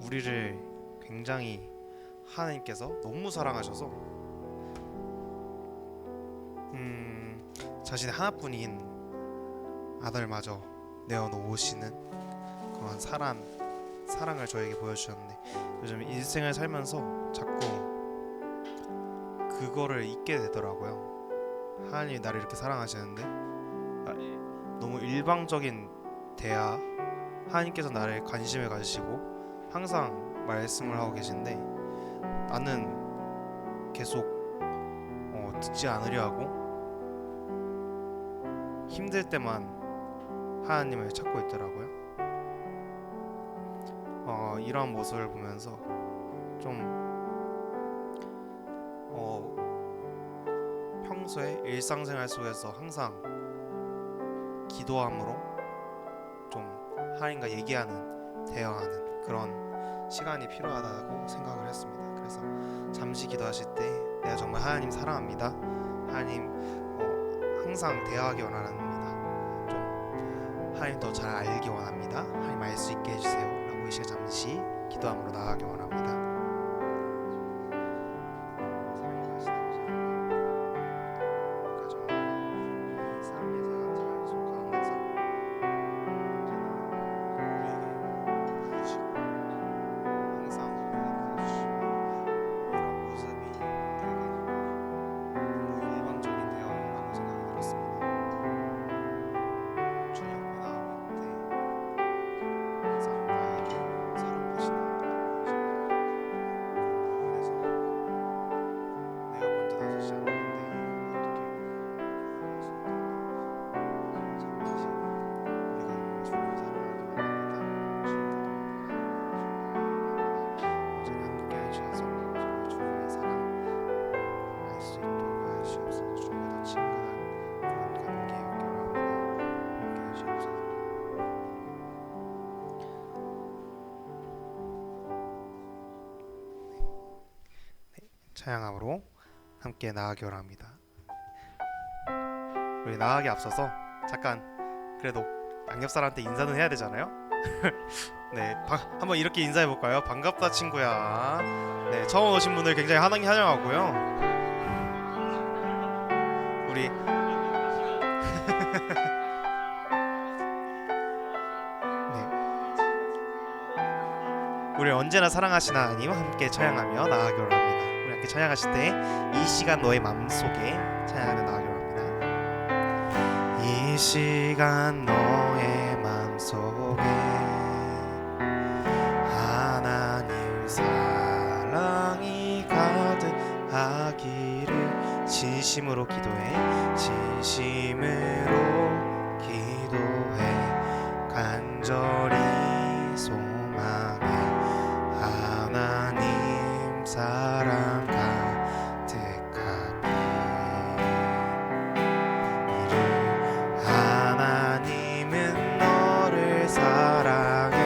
우리를 굉장히 하나님께서 너무 사랑하셔서 자신의 하나뿐인 아들마저 내어놓으시는 그런 사랑을 저에게 보여주셨는데, 요즘 인생을 살면서 자꾸 그거를 잊게 되더라고요. 하나님이 나를 이렇게 사랑하시는데 너무 일방적인 대화, 하나님께서 나를 관심을 가지시고 항상 말씀을 하고 계신데 나는 계속 듣지 않으려 하고 힘들 때만 하나님을 찾고 있더라고요. 이러한 모습을 보면서 좀 평소에 일상생활 속에서 항상 기도함으로 좀 하나님과 얘기하는, 대화하는 그런 시간이 필요하다고 생각을 했습니다. 그래서 잠시 기도하실 때 내가 정말 하나님 사랑합니다, 하나님 항상 대화하기 원합니다, 좀 하나님 더 잘 알기 원합니다, 하나님 알 수 있게 해주세요 라고 이 시간 잠시 기도함으로 나아가기 원합니다. 찬양함으로 함께 나아가기 원합니다. 우리 나아가기 앞서서 잠깐 그래도 양옆사람한테 인사는 해야 되잖아요. 네, 한번 이렇게 인사해 볼까요? 반갑다 친구야. 네, 처음 오신 분들 굉장히 환영하고요. 우리 네, 우리 언제나 사랑하시는 하나님 함께 찬양하며 나아가기 원합니다. 우리 함께 찬양하실 때 이 시간 너의 마음속에 찬양하며 나아가기 원합니다. 이 시간 너의 마음속에 하나님 사랑이 가득하기를 진심으로 기도해, 진심으로 기도해, 간절히 소망해, 하나님 사랑 하나님은 너를 사랑해,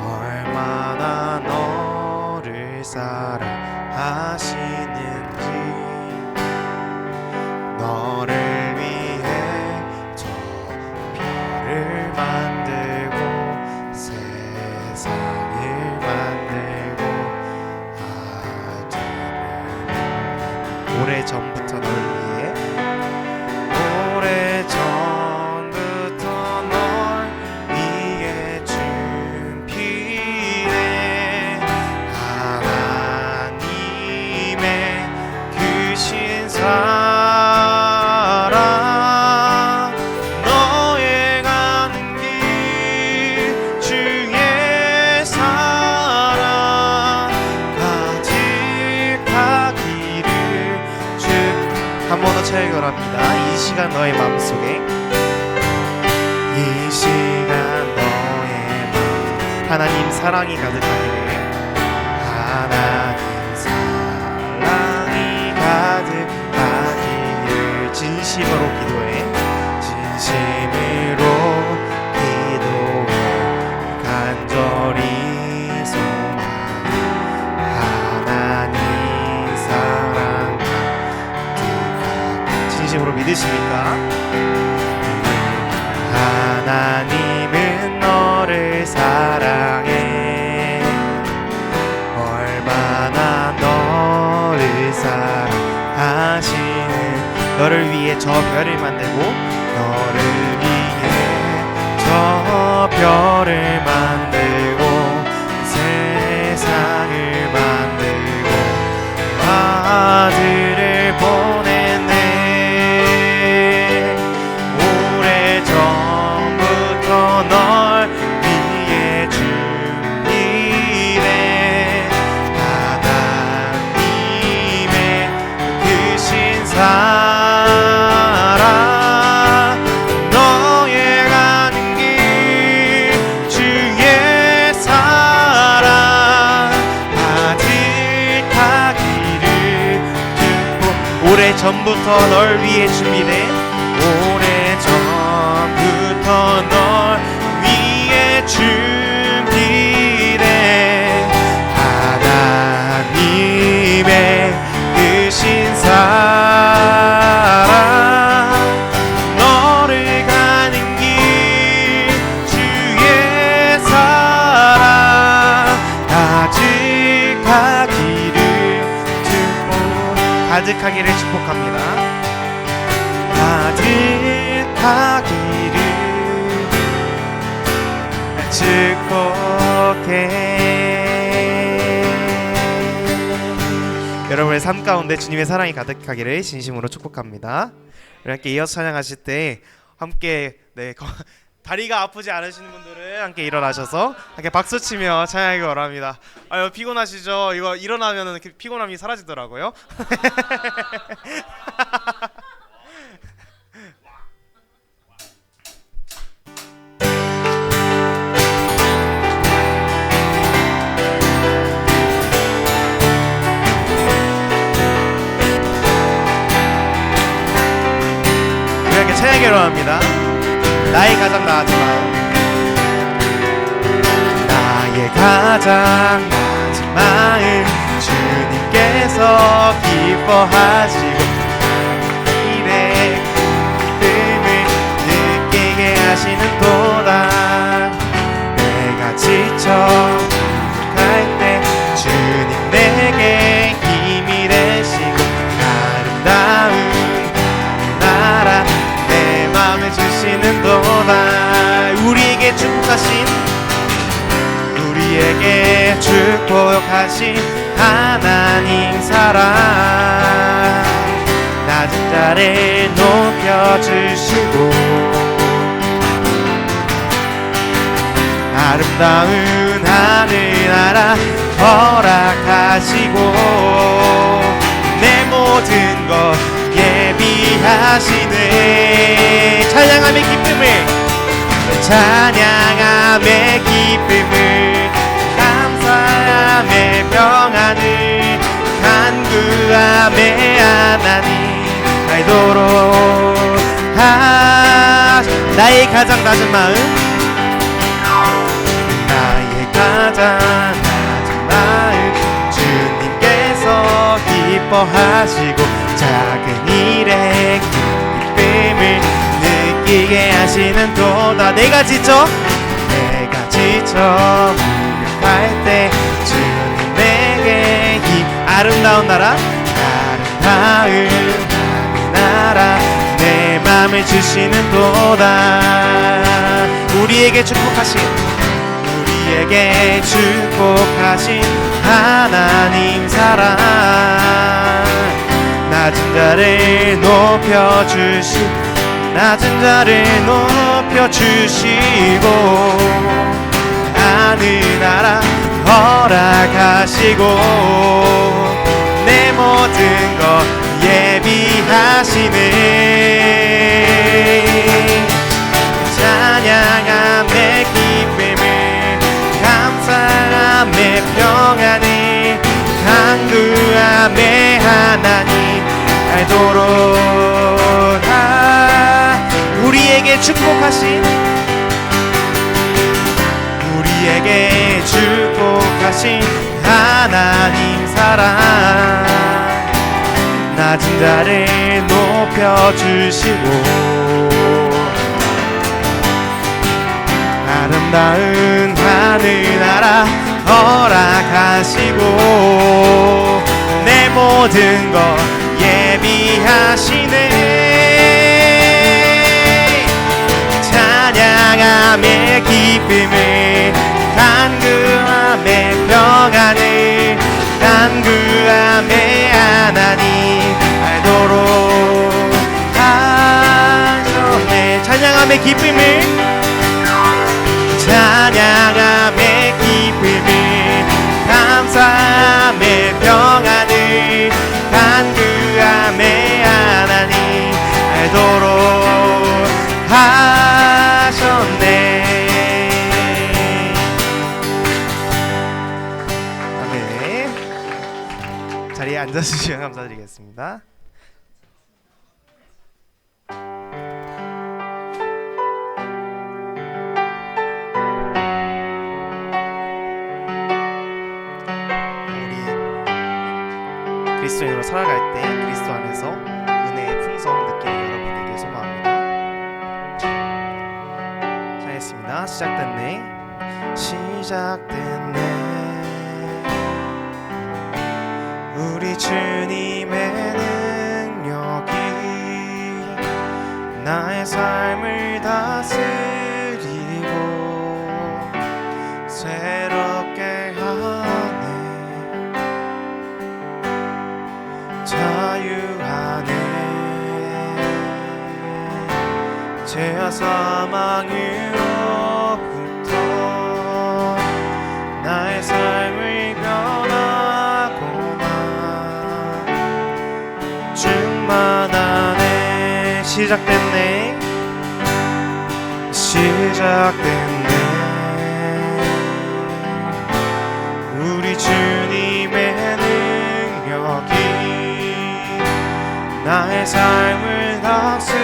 얼마나 너를 사랑하시는지, 너를 위해 저 별을 만들고 세상을 만들고 아들을 오래전부터 널 위해, 오래전부터 널 위해 준비해, 하나님의 크신 사랑, 너의 가는 길 주의 사랑 가득하기를 한 번 더 체결합니다. 이 시간 너의 마음속에, 이 시간 너의 마음 하나님 사랑이 가득하기를, 하나님 사랑이 가득하기를 진심으로 기도해, 진심으로 기도해, 간절히 소망해, 하나님 사랑 진심으로 믿으십니까? 하나님을 나는 너를 사랑해. 얼마나 너를 사랑하시는. 너를 위해 저 별을 만들고 너를 위해 저 별을 만들고 세상을 만들고 아들을 보냈네. 오래전부터 널 위해 준비해. 하나님의 크신 사랑 너의 가는 길 주의 사랑 가득하기를 듣고. 오래전부터 널 위해 준비된. 오래전부터 널 위해 준비된 하나님의 크신 사랑 너를 가는 길 주의 사랑 가득하기를 축복합니다. 가득하기를 축복해. 여러분의 삶 가운데 주님의 사랑이 가득하기를 진심으로 축복합니다. 이렇게 이어서 찬양하실 때 함께 다리가 아프지 않으시는 분들은 함께 일어나셔서 함께 박수치며 찬양하기 바랍니다. 피곤하시죠? 이거 일어나면 피곤함이 사라지더라고요. 이렇게 찬양하기 바랍니다. 나의 가장 낮은 마음. 나의 가장 낮은 마음 주님께서 기뻐하시고 일의 기쁨을 느끼게 하시는 도다. 내가 지쳐 부족할 때 주님 내게 힘이 되시고 아름다운 나라 내 마음을 주시는 도다. 우리에게 축복하신 하나님 사랑 낮은 자를 높여주시고 아름다운 하늘나라 허락하시고 내 모든 것 예비하시네. 찬양함의 기쁨을 감사함의 평안을 간구함의 하나님 알도록 나의 가장 낮은 마음. 나의 가장 낮은 마음 주님께서 기뻐하시고 작은 일에 기쁨을 느끼게 하시는 도다. 내가 지쳐 무력할 때 주님 내게 이 아름다운 나라 내 맘을 주시는 도다. 우리에게 축복하신 하나님 사랑 낮은 자를 높여주시고 하늘나라 허락하시고 내 모든 것 예비하시네. 찬양함의 기쁨을 감사함의 평안을 간구함의 하나님 알도록 우리에게 축복하신 하나님 사랑 낮은 자를 높여주시고 아름다운 하늘나라 허락하시고 내 모든 것 예비하시네. 찬양함의 기쁨을 간구함의 평안을 간구함의 하나님 알도록 하셨네. 찬양함의 기쁨을 찬양함의 기쁨을 감사함의 평안을 간구함의 하나님 알도록 하셨네. 아멘. 자리에 앉아주시면 감사드리겠습니다. 그리스도인으로 살아갈 때 그리스도 안에서 은혜의 풍성 느끼는 여러분에게 소망합니다. 잘했습니다. 시작됐네. 시작됐네. 우리 주님의 능력이 나의 삶을 다스리고 새롭게 하네. 자유하네. 죄와 사망으로부터 나의 삶을 변하고나 충만하네. 시작됐네. 시작됐네. 우리 주님의 능력이 나의 삶을 다스리고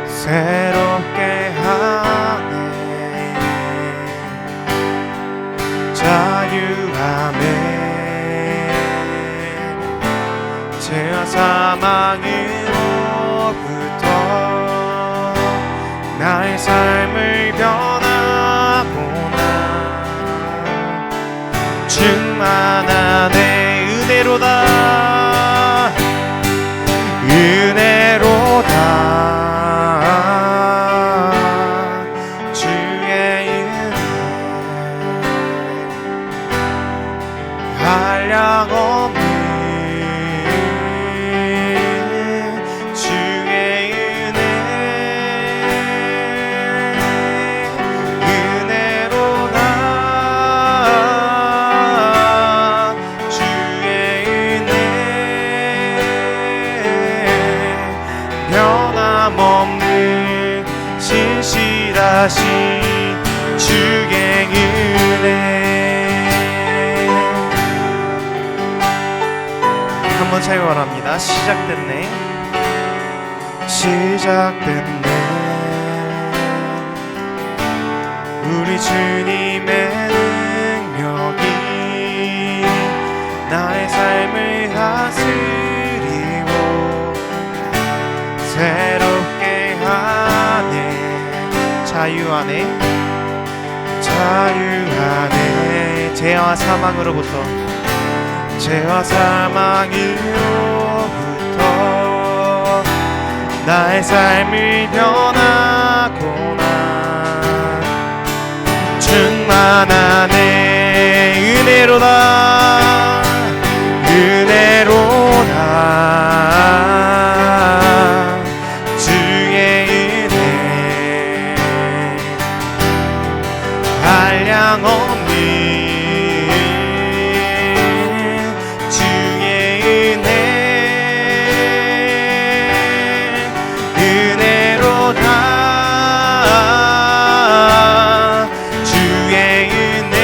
새롭게 하네. 자유하네. 죄와 사망으로부터 나의 삶을 변하고나 충만하네. 은혜로다. 은혜로다. 주의 은혜 한량없는 주의 은혜. 은혜로다. 변함없는 신실하신 주의 은혜. 한번 차기 바랍니다. 시작됐네. 시작됐네. 우리 주님의 능력이 나의 삶을 다스리고 새롭게 하네. 자유하네. 자유하네. 죄와 사망으로부터 죄와 사망으로부터 나의 삶을 변하고나 충만하네. 은혜로다. 은혜로다. 주의 은혜 한량없는 주의 은혜. 은혜로다. 주의 은혜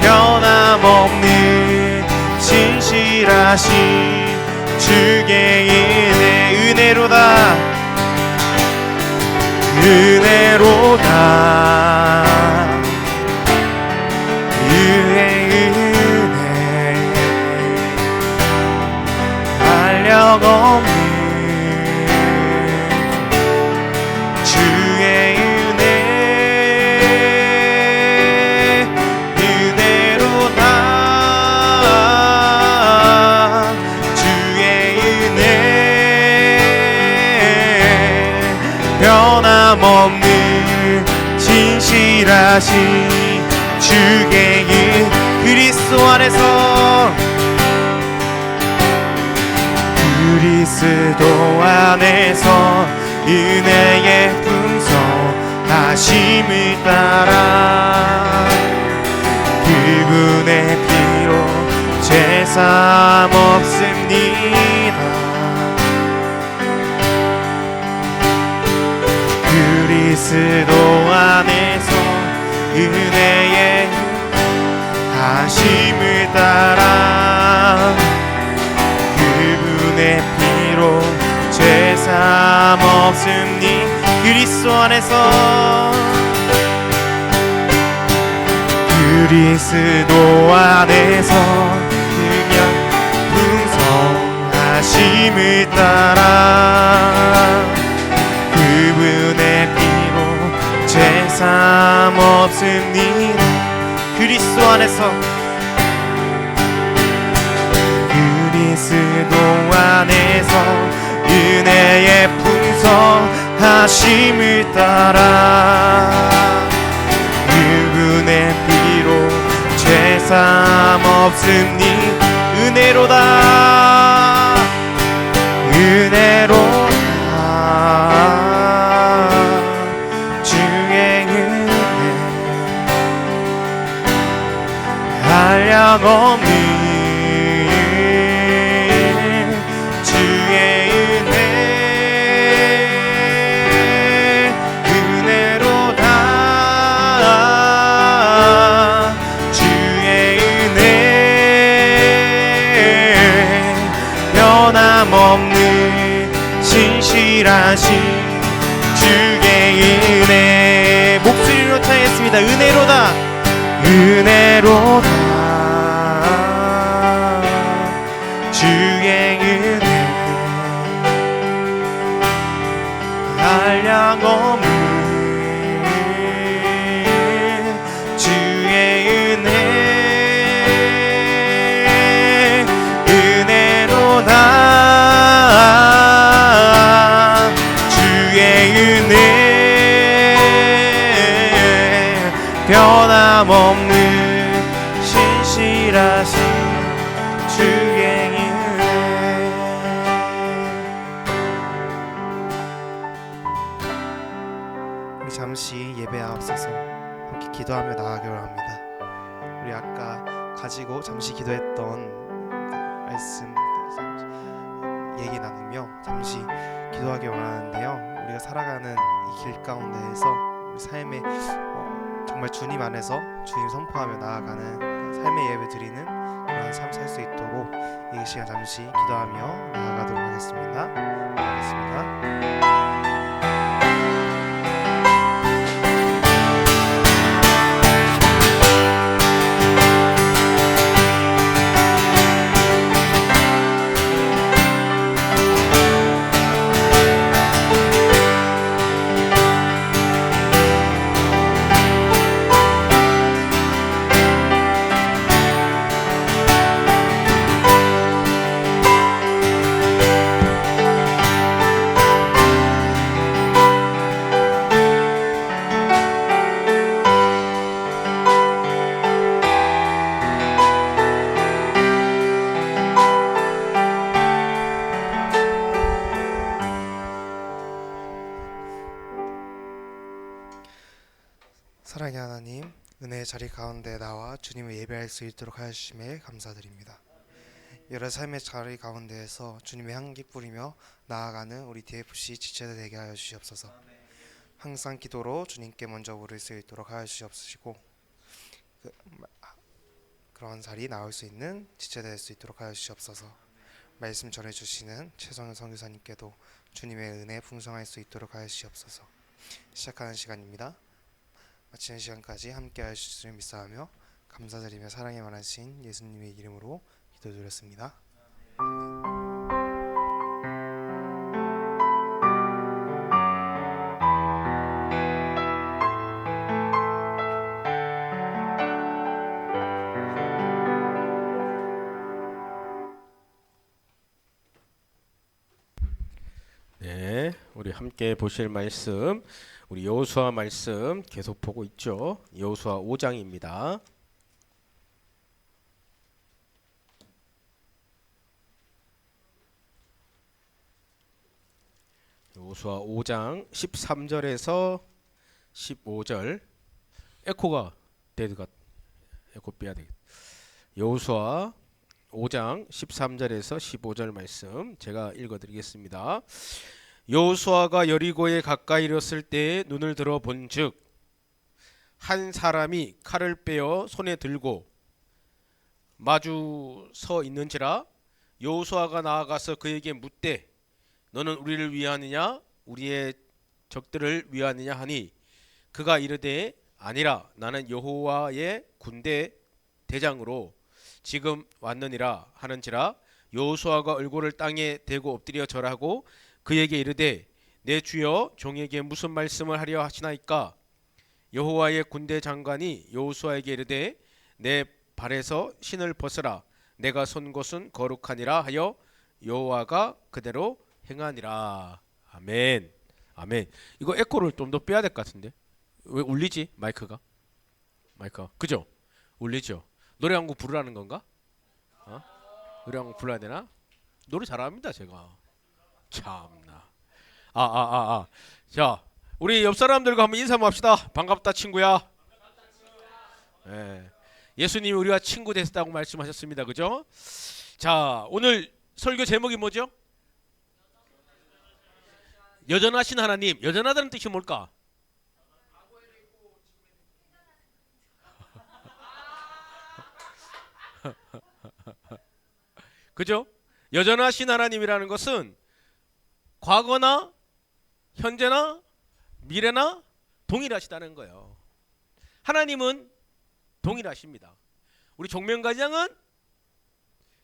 변함없는 신실하신 주의 은혜. 은혜로다. 은혜로다. 주의 은혜 한량없는 변함없는 진실하신 주의 은 그리스도 안에서 은혜의 풍성하심을 따라 그분의 피로 죄삼 없습니다. 그리스도 안에서 은혜의 하심을 따라 그분의 피로 죄삼 없으니 그리스도 안에서 그냥 풍성하심을 따라 그분의 피로 죄삼 없으니 그리스도 안에서 은혜의 풍성하심을 따라 그분의 피로 죄삼 없으니 은혜로다 주의 은혜 한량없는 신실하신 주의 은혜 목소리로 찬양했습니다. 은혜로다 주의 은혜 한량없는 주의 은혜 은혜로다 변함없는 신실하신 주의 은혜. 우리 잠시 예배에 앞서서 함께 기도하며 나아가기로 합니다. 우리 아까 가지고 잠시 기도했던 말씀 얘기 나누며 잠시 기도하기 원하는데요. 우리가 살아가는 이 길 가운데에서 우리 삶의 정말 주님 안에서 주님 선포하며 나아가는 삶의 예배 드리는 그런 삶 살 수 있도록 이 시간 잠시 기도하며 나아가도록 하겠습니다. 사랑의 하나님, 은혜의 자리 가운데 나와 주님을 예배할 수 있도록 하심에 감사드립니다. 여러 삶의 자리 가운데에서 주님의 향기 뿌리며 나아가는 우리 DFC 지체들 되게 하여 주시옵소서. 항상 기도로 주님께 먼저 부를 수 있도록 하여 주시옵시고 그런 자리 나올 수 있는 지체들 될 수 있도록 하여 주시옵소서. 말씀 전해주시는 최성현 선교사님께도 주님의 은혜 풍성할 수 있도록 하여 주시옵소서. 시작하는 시간입니다. 마치는 시간까지 함께 하실 줄 믿사하며 감사드리며 사랑에 많으신 예수님의 이름으로 기도드렸습니다. 네, 우리 함께 보실 말씀, 우리 여호수아 말씀 계속 보고 있죠. 여호수아 5장입니다. 여호수아 5장 13절에서 15절. 에코가 데드가 에코 빼야 되겠다. 여호수아 5장 13절에서 15절 말씀 제가 읽어드리겠습니다. 여호수아가 여리고에 가까이 이르렀을 때에 눈을 들어 본즉 한 사람이 칼을 빼어 손에 들고 마주 서 있는지라. 여호수아가 나아가서 그에게 묻되 너는 우리를 위하느냐 우리의 적들을 위하느냐 하니 그가 이르되 아니라 나는 여호와의 군대 대장으로 지금 왔느니라 하는지라. 여호수아가 얼굴을 땅에 대고 엎드려 절하고 그에게 이르되 내 주여 종에게 무슨 말씀을 하려 하시나이까. 여호와의 군대 장관이 여호수아에게 이르되 내 발에서 신을 벗으라 내가 선 곳은 거룩하니라 하여 여호와가 그대로 행하니라. 아멘. 아멘. 이거 에코를 좀 더 빼야 될 것 같은데 왜 울리지? 마이크가 그죠? 울리죠? 노래 한 곡 부르라는 건가? 노래 한 곡 불러야 되나? 노래 잘합니다 제가. 참나. 자, 우리 옆 사람들과 한번 인사 한번 합시다. 반갑다 친구야. 예. 예수님이 우리와 친구 됐다고 말씀하셨습니다. 그죠? 자, 오늘 설교 제목이 뭐죠? 여전하신 하나님. 여전하다는 뜻이 뭘까? 그죠? 여전하신 하나님이라는 것은 과거나 현재나 미래나 동일하시다는 거예요. 하나님은 동일하십니다. 우리 종면가장은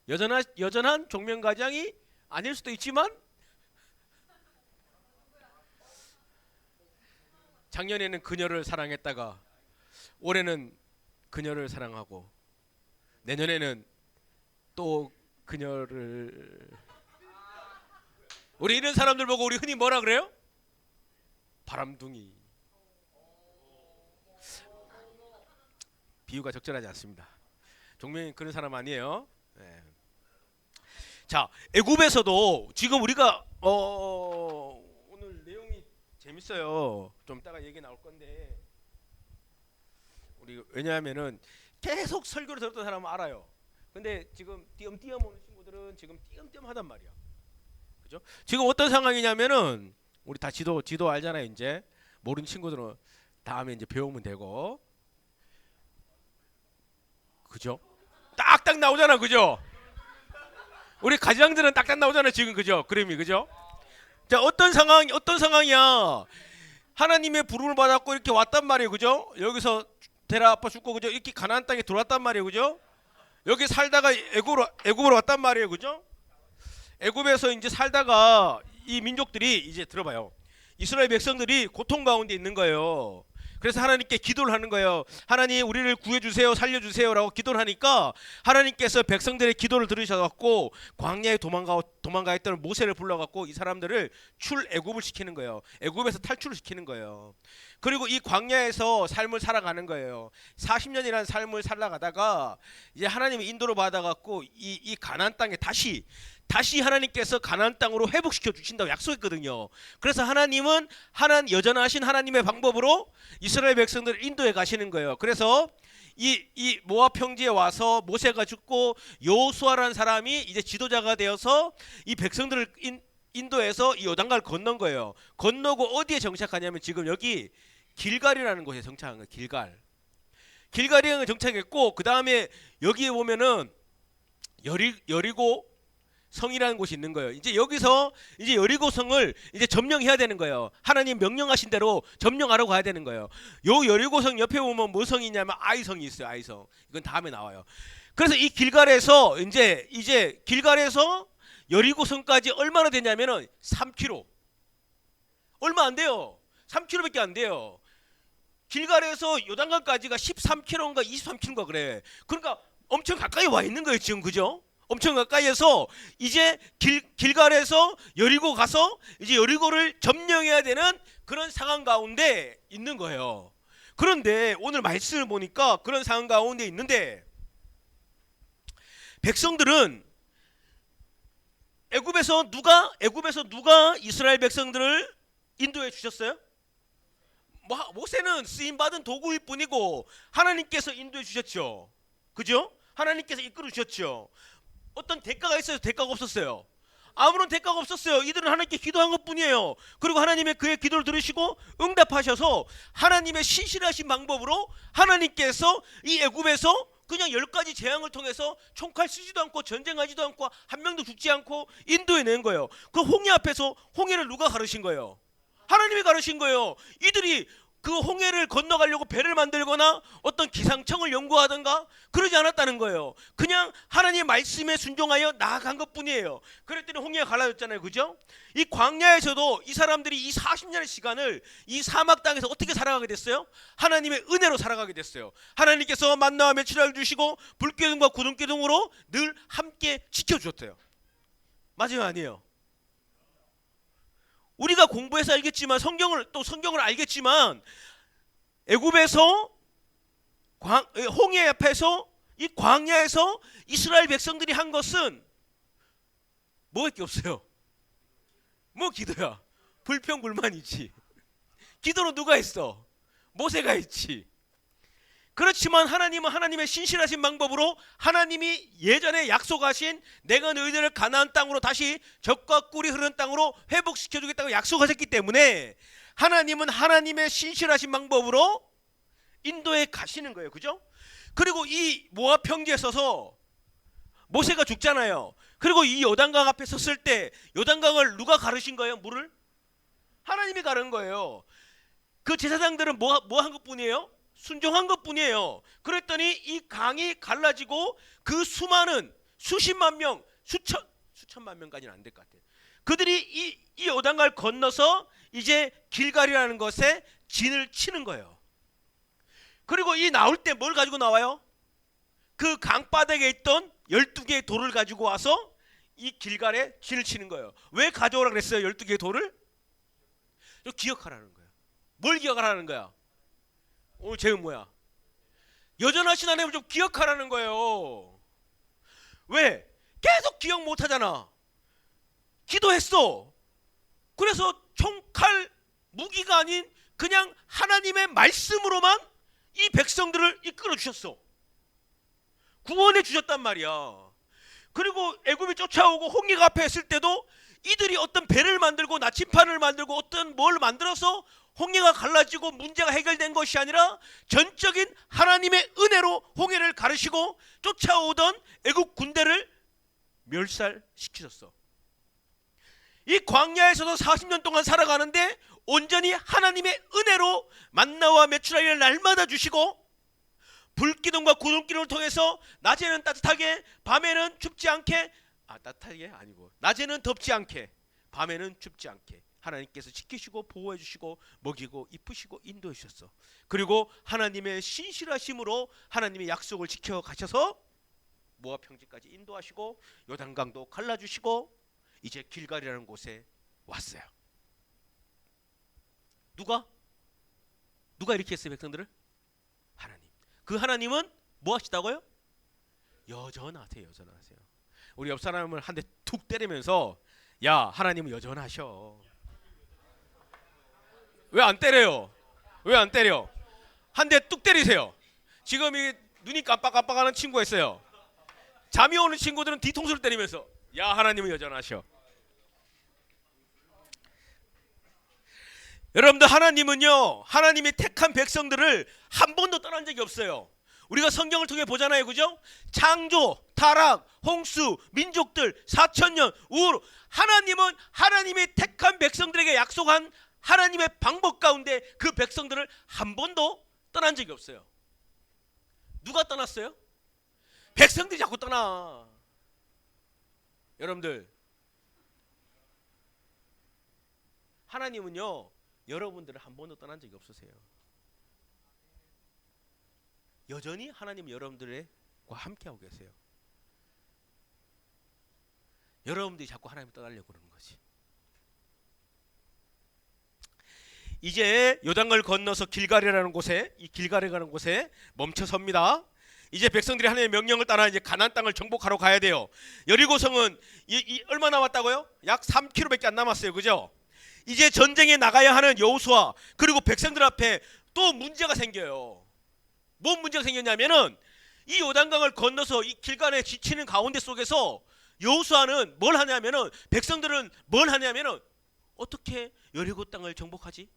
여전한 종면가장이 아닐 수도 있지만 작년에는 그녀를 사랑했다가 올해는 그녀를 사랑하고 내년에는 또 그녀를. 우리 이런 사람들 보고 우리 흔히 뭐라 그래요? 바람둥이. 비유가 적절하지 않습니다. 종명이 그런 사람 아니에요. 네. 자, 애굽에서도 지금 우리가 오늘 내용이 재밌어요. 좀 이따가 얘기 나올 건데 우리 왜냐하면은 계속 설교를 들었던 사람은 알아요. 근데 지금 띄엄띄엄 오는 친구들은 지금 띄엄띄엄하단 말이야. 그죠? 지금 어떤 상황이냐면은 우리 다 지도 알잖아요. 이제 모르는 친구들은 다음에 이제 배우면 되고. 그죠? 딱딱 나오잖아. 그죠? 우리 가장들은 딱딱 나오잖아. 지금 그죠? 그림이 그죠? 자, 어떤 상황이야? 하나님의 부름을 받았고 이렇게 왔단 말이에요. 그죠? 여기서 데라 아파 죽고 그죠? 이렇게 가나안 땅에 들어왔단 말이에요. 그죠? 여기 살다가 애굽으로 왔단 말이에요. 그죠? 애굽에서 이제 살다가 이 민족들이 이제 들어봐요. 이스라엘 백성들이 고통 가운데 있는 거예요. 그래서 하나님께 기도를 하는 거예요. 하나님 우리를 구해주세요 살려주세요 라고 기도를 하니까 하나님께서 백성들의 기도를 들으셔갖고 광야에 도망가 있던 모세를 불러갖고 이 사람들을 출애굽을 시키는 거예요. 애굽에서 탈출을 시키는 거예요. 그리고 이 광야에서 삶을 살아가는 거예요. 40년이라는 삶을 살아가다가 이제 하나님의 인도를 받아갖고 이 가나안 땅에 다시 하나님께서 가나안 땅으로 회복시켜 주신다고 약속했거든요. 그래서 하나님은 여전하신 하나님의 방법으로 이스라엘 백성들을 인도해 가시는 거예요. 그래서 이 모압 평지에 와서 모세가 죽고 여호수아라는 사람이 이제 지도자가 되어서 이 백성들을 인도해서 이 요단강을 건넌 거예요. 건너고 어디에 정착하냐면 지금 여기 길갈이라는 곳에 정착한 거예요. 길갈이에 정착했고 그 다음에 여기에 보면은 여리고 성이라는 곳이 있는 거예요. 이제 여기서 이제 여리고 성을 이제 점령해야 되는 거예요. 하나님 명령하신 대로 점령하러 가야 되는 거예요. 요 여리고 성 옆에 보면 뭐 성이 있냐면 아이성이 있어요. 아이성. 이건 다음에 나와요. 그래서 이 길갈에서 이제 길갈에서 여리고 성까지 얼마나 되냐면은 3km. 얼마 안 돼요. 3km밖에 안 돼요. 길갈에서 요단강까지가 13km인가 23km인가 그래. 그러니까 엄청 가까이 와 있는 거예요. 지금 그죠? 엄청 가까이에서 이제 길갈에서 여리고 가서 이제 여리고를 점령해야 되는 그런 상황 가운데 있는 거예요. 그런데 오늘 말씀을 보니까 그런 상황 가운데 있는데 백성들은 애굽에서 누가 이스라엘 백성들을 인도해 주셨어요? 모세는 쓰임 받은 도구일 뿐이고 하나님께서 인도해 주셨죠. 그죠? 하나님께서 이끌어 주셨죠. 어떤 대가가 있어요? 대가가 없었어요? 아무런 대가가 없었어요. 이들은 하나님께 기도한 것뿐이에요. 그리고 하나님의 그의 기도를 들으시고 응답하셔서 하나님의 신실하신 방법으로 하나님께서 이 애굽에서 그냥 10가지 재앙을 통해서 총칼 쓰지도 않고 전쟁하지도 않고 한 명도 죽지 않고 인도해낸 거예요. 그 홍해 앞에서 홍해를 누가 가르신 거예요? 하나님이 가르신 거예요. 이들이 그 홍해를 건너가려고 배를 만들거나 어떤 기상청을 연구하든가 그러지 않았다는 거예요. 그냥 하나님의 말씀에 순종하여 나아간 것뿐이에요. 그랬더니 홍해가 갈라졌잖아요. 그죠? 이 광야에서도 이 사람들이 이 40년의 시간을 이 사막 땅에서 어떻게 살아가게 됐어요? 하나님의 은혜로 살아가게 됐어요. 하나님께서 만나와 메추라기를 주시고 불기둥과 구름기둥으로 늘 함께 지켜주셨대요. 맞아요, 아니에요? 우리가 공부해서 알겠지만 성경을 알겠지만 애굽에서 홍해 앞에서 이 광야에서 이스라엘 백성들이 한 것은 뭐밖에 없어요. 뭐 기도야. 불평불만이지. 기도로 누가 했어? 모세가 했지. 그렇지만 하나님은 하나님의 신실하신 방법으로 하나님이 예전에 약속하신 내가 너희들을 가나안 땅으로 다시 젖과 꿀이 흐르는 땅으로 회복시켜주겠다고 약속하셨기 때문에 하나님은 하나님의 신실하신 방법으로 인도에 가시는 거예요. 그죠? 그리고 이 모압 평지에 서서 모세가 죽잖아요. 그리고 이 요단강 앞에 섰을 때 요단강을 누가 가르신 거예요? 물을? 하나님이 가른 거예요. 그 제사장들은 뭐 한 것뿐이에요? 순종한 것뿐이에요. 그랬더니 이 강이 갈라지고 그 수많은 수십만 명, 수천만 명까지는 안 될 것 같아요. 그들이 이 요단강을 건너서 이제 길갈이라는 것에 진을 치는 거예요. 그리고 이 나올 때 뭘 가지고 나와요? 그 강바닥에 있던 12개의 돌을 가지고 와서 이 길갈에 진을 치는 거예요. 왜 가져오라 그랬어요? 12개의 돌을? 기억하라는 거예요. 뭘 기억하라는 거야? 오늘 제목 뭐야? 여전하신 하나님을 좀 기억하라는 거예요. 왜? 계속 기억 못하잖아. 기도했어. 그래서 총칼 무기가 아닌 그냥 하나님의 말씀으로만 이 백성들을 이끌어 주셨어. 구원해 주셨단 말이야. 그리고 애굽이 쫓아오고 홍해가 앞에 있을 때도 이들이 어떤 배를 만들고 나침판을 만들고 어떤 뭘 만들어서 홍해가 갈라지고 문제가 해결된 것이 아니라 전적인 하나님의 은혜로 홍해를 가르시고 쫓아오던 애국 군대를 멸살시키셨어. 이 광야에서도 40년 동안 살아가는데 온전히 하나님의 은혜로 만나와 메추라기를 날마다 주시고 불기둥과 구름기둥을 통해서 낮에는 따뜻하게 밤에는 춥지 않게 따뜻하게 아니고 낮에는 덥지 않게 밤에는 춥지 않게 하나님께서 지키시고 보호해 주시고 먹이고 입히시고 인도해 주셨어. 그리고 하나님의 신실하심으로 하나님의 약속을 지켜 가셔서 모압 평지까지 인도하시고 요단강도 갈라 주시고 이제 길갈이라는 곳에 왔어요. 누가 이렇게 했어요? 백성들을? 하나님. 그 하나님은 뭐 하시다고요? 여전하세요. 여전하세요. 우리 옆 사람을 한 대 툭 때리면서 야, 하나님은 여전하셔. 왜 안 때려요? 왜 안 때려? 한 대 뚝 때리세요. 지금 이 눈이 깜빡깜빡하는 친구가 있어요. 잠이 오는 친구들은 뒤통수를 때리면서 야, 하나님은 여전하셔. 여러분들, 하나님은요, 하나님이 택한 백성들을 한 번도 떠난 적이 없어요. 우리가 성경을 통해 보잖아요. 그죠? 창조, 타락, 홍수, 민족들, 4천년, 우로 하나님은 하나님이 택한 백성들에게 약속한 하나님의 방법 가운데 그 백성들을 한 번도 떠난 적이 없어요. 누가 떠났어요? 백성들이 자꾸 떠나. 여러분들, 하나님은요, 여러분들을 한 번도 떠난 적이 없으세요. 여전히 하나님은 여러분들과 함께하고 계세요. 여러분들이 자꾸 하나님 떠나려고 그러는 거지. 이제 요단강을 건너서 길갈이라는 곳에, 이 길갈이라는 곳에 멈춰섭니다. 이제 백성들이 하나님의 명령을 따라 이제 가나안 땅을 정복하러 가야 돼요. 여리고성은 얼마 남았다고요? 약 3km밖에 안 남았어요. 그죠? 이제 전쟁에 나가야 하는 여호수아 그리고 백성들 앞에 또 문제가 생겨요. 뭔 문제가 생겼냐면은 이 요단강을 건너서 이 길갈에 지치는 가운데 속에서 여호수아는 뭘 하냐면은, 백성들은 뭘 하냐면은, 어떻게 여리고 땅을 정복하지?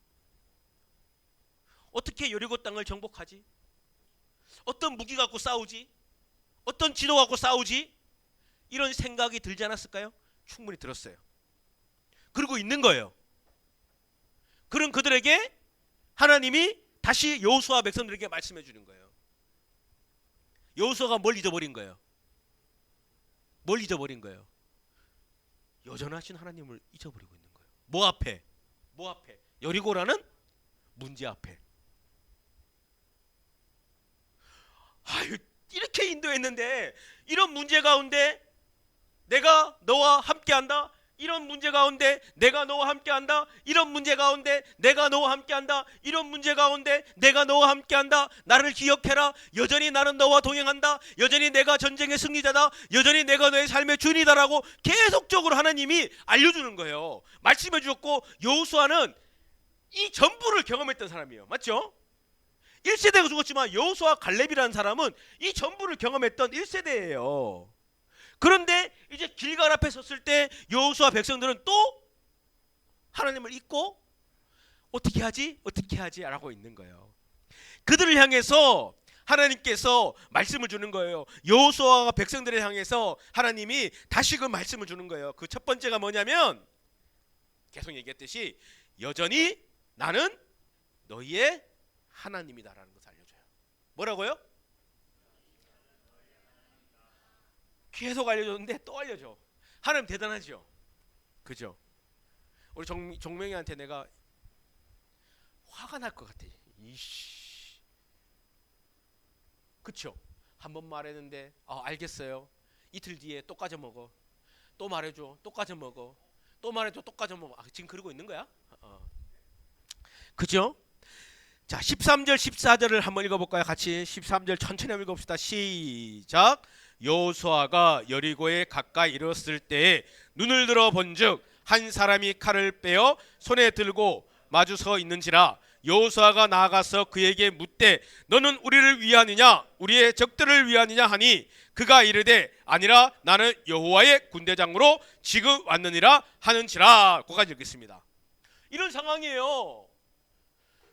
어떻게 여리고 땅을 정복하지? 어떤 무기 갖고 싸우지? 어떤 지도 갖고 싸우지? 이런 생각이 들지 않았을까요? 충분히 들었어요. 그러고 있는 거예요. 그런 그들에게 하나님이 다시 여호수아 백성들에게 말씀해 주는 거예요. 여호수아가 뭘 잊어버린 거예요? 뭘 잊어버린 거예요? 여전하신 하나님을 잊어버리고 있는 거예요. 뭐 앞에? 뭐 앞에? 여리고라는 문제 앞에. 아유, 이렇게 인도했는데 이런 문제 가운데 내가 너와 함께한다. 이런 문제 가운데 내가 너와 함께한다. 이런 문제 가운데 내가 너와 함께한다. 이런 문제 가운데 내가 너와 함께한다. 나를 기억해라. 여전히 나는 너와 동행한다. 여전히 내가 전쟁의 승리자다. 여전히 내가 너의 삶의 주인이다라고 계속적으로 하나님이 알려주는 거예요. 말씀해 주셨고, 여호수아는 이 전부를 경험했던 사람이에요. 맞죠? 1세대가 죽었지만 여호수아 갈렙이라는 사람은 이 전부를 경험했던 1세대예요. 그런데 이제 길갈 앞에 섰을 때 여호수아 백성들은 또 하나님을 잊고 어떻게 하지? 어떻게 하지? 라고 있는 거예요. 그들을 향해서 하나님께서 말씀을 주는 거예요. 여호수아가 백성들을 향해서 하나님이 다시 그 말씀을 주는 거예요. 그 첫 번째가 뭐냐면, 계속 얘기했듯이 여전히 나는 너희의 하나님이다라는 것을 알려줘요. 뭐라고요? 계속 알려줬는데 또 알려줘. 하나님 대단하죠. 그죠? 우리 종명이한테 내가 화가 날 것 같아. 이씨. 그쵸? 한 번 말했는데 알겠어요. 이틀 뒤에 또 까져 먹어. 또 말해줘. 또 까져 먹어. 또 말해줘. 또 까져 먹어. 지금 그러고 있는 거야? 그죠? 자, 13절 14절을 한번 읽어볼까요? 같이 13절 천천히 한번 읽어봅시다. 시작. 여호수아가 여리고에 가까이 이르렀을 때에 눈을 들어 본즉 한 사람이 칼을 빼어 손에 들고 마주 서 있는지라. 여호수아가 나아가서 그에게 묻되 너는 우리를 위하느냐 우리의 적들을 위하느냐 하니 그가 이르되 아니라 나는 여호와의 군대장으로 지금 왔느니라 하는지라. 거기까지 읽겠습니다. 이런 상황이에요.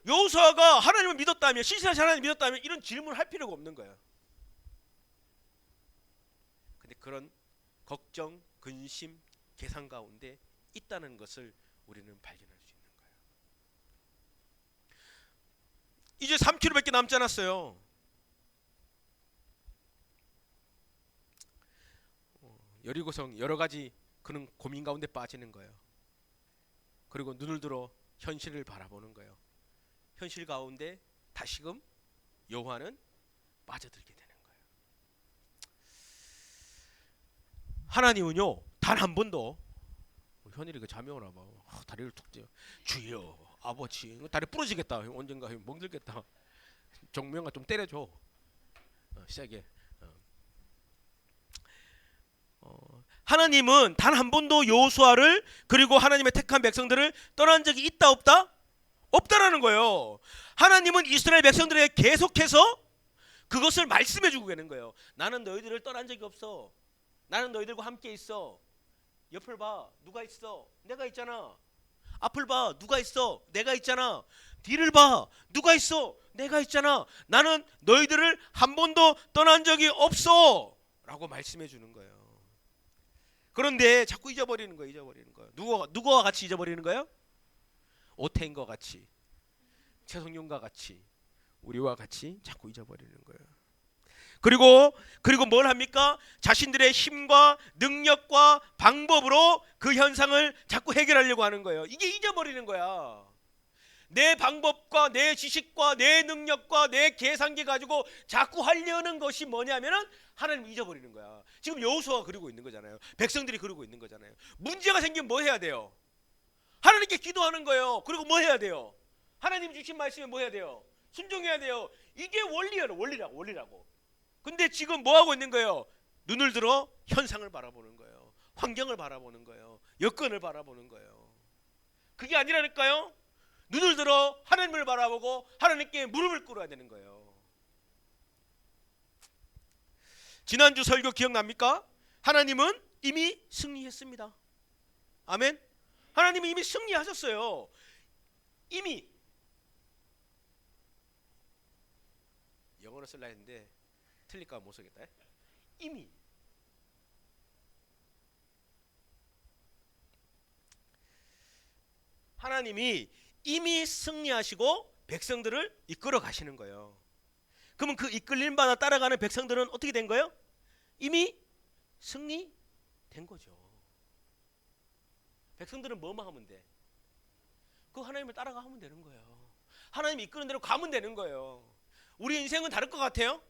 여호수아가 하나님을 믿었다면, 신실하신 하나님을 믿었다면 이런 질문을 할 필요가 없는 거예요. 근데 그런 걱정, 근심, 계산 가운데 있다는 것을 우리는 발견할 수 있는 거예요. 이제 3km밖에 남지 않았어요. 여리고성 여러 가지 그런 고민 가운데 빠지는 거예요. 그리고 눈을 들어 현실을 바라보는 거예요. 현실 가운데 다시금 여호와는 빠져들게 되는 거예요. 하나님은요, 단 한 번도, 현일이가 잠이 오나 봐. 다리를 툭 떼어. 주여, 아버지, 다리 부러지겠다. 언젠가 멍들겠다. 정명아 좀 때려줘. 시작해. 하나님은 단 한 번도 여호수아를 그리고 하나님의 택한 백성들을 떠난 적이 있다 없다? 없다라는 거예요. 하나님은 이스라엘 백성들에게 계속해서 그것을 말씀해 주고 계는 거예요. 나는 너희들을 떠난 적이 없어. 나는 너희들과 함께 있어. 옆을 봐. 누가 있어? 내가 있잖아. 앞을 봐. 누가 있어? 내가 있잖아. 뒤를 봐. 누가 있어? 내가 있잖아. 나는 너희들을 한 번도 떠난 적이 없어. 라고 말씀해 주는 거예요. 그런데 자꾸 잊어버리는 거예요. 잊어버리는 거예요. 누구와 같이 잊어버리는 거예요? 오태인과 같이, 최성윤과 같이, 우리와 같이 자꾸 잊어버리는 거예요. 그리고 뭘 합니까? 자신들의 힘과 능력과 방법으로 그 현상을 자꾸 해결하려고 하는 거예요. 이게 잊어버리는 거야. 내 방법과 내 지식과 내 능력과 내 계산기 가지고 자꾸 하려는 것이 뭐냐면은 하나님 잊어버리는 거야. 지금 여호수아가 그러고 있는 거잖아요. 백성들이 그러고 있는 거잖아요. 문제가 생기면 뭐 해야 돼요? 하나님께 기도하는 거예요. 그리고 뭐 해야 돼요? 하나님 주신 말씀에 뭐 해야 돼요? 순종해야 돼요. 이게 원리라고. 근데 지금 뭐 하고 있는 거예요? 눈을 들어 현상을 바라보는 거예요. 환경을 바라보는 거예요. 여건을 바라보는 거예요. 그게 아니라니까요. 눈을 들어 하나님을 바라보고 하나님께 무릎을 꿇어야 되는 거예요. 지난주 설교 기억납니까? 하나님은 이미 승리했습니다. 아멘. 하나님은 이미 승리하셨어요. 이미. 영어로 쓸라 했는데 틀릴까 못 쓰겠다. 이미. 하나님이 이미 승리하시고 백성들을 이끌어 가시는 거예요. 그러면 그 이끌림 받아 따라가는 백성들은 어떻게 된 거예요? 이미 승리된 거죠. 백성들은 뭐만 하면 돼? 그 하나님을 따라가 하면 되는 거예요. 하나님이 이끄는 대로 가면 되는 거예요. 우리 인생은 다를 것 같아요?